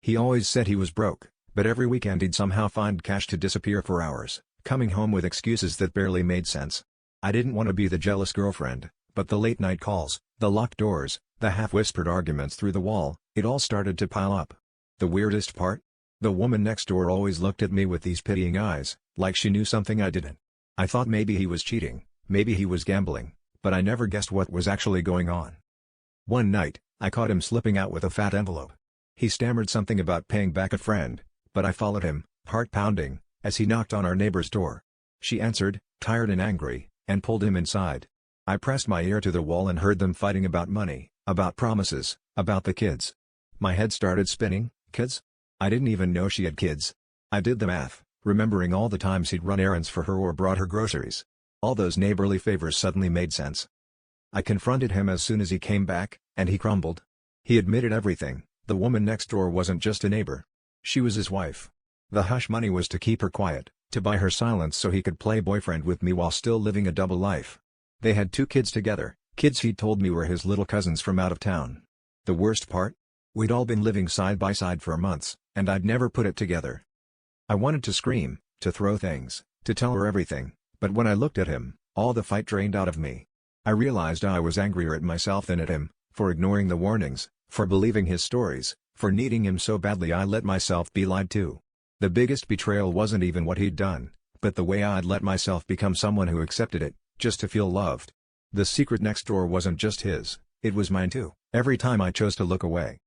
He always said he was broke, but every weekend he'd somehow find cash to disappear for hours, coming home with excuses that barely made sense. I didn't want to be the jealous girlfriend, but the late-night calls, the locked doors, the half-whispered arguments through the wall, it all started to pile up. The weirdest part? The woman next door always looked at me with these pitying eyes, like she knew something I didn't. I thought maybe he was cheating, maybe he was gambling, but I never guessed what was actually going on. One night, I caught him slipping out with a fat envelope. He stammered something about paying back a friend, but I followed him, heart pounding, as he knocked on our neighbor's door. She answered, tired and angry, and pulled him inside. I pressed my ear to the wall and heard them fighting about money, about promises, about the kids. My head started spinning. Kids? I didn't even know she had kids. I did the math, remembering all the times he'd run errands for her or brought her groceries. All those neighborly favors suddenly made sense. I confronted him as soon as he came back, and he crumbled. He admitted everything. The woman next door wasn't just a neighbor. She was his wife. The hush money was to keep her quiet, to buy her silence so he could play boyfriend with me while still living a double life. They had 2 kids together, kids he'd told me were his little cousins from out of town. The worst part? We'd all been living side by side for months, and I'd never put it together. I wanted to scream, to throw things, to tell her everything, but when I looked at him, all the fight drained out of me. I realized I was angrier at myself than at him, for ignoring the warnings, for believing his stories, for needing him so badly I let myself be lied to. The biggest betrayal wasn't even what he'd done, but the way I'd let myself become someone who accepted it, just to feel loved. The secret next door wasn't just his, it was mine too. Every time I chose to look away,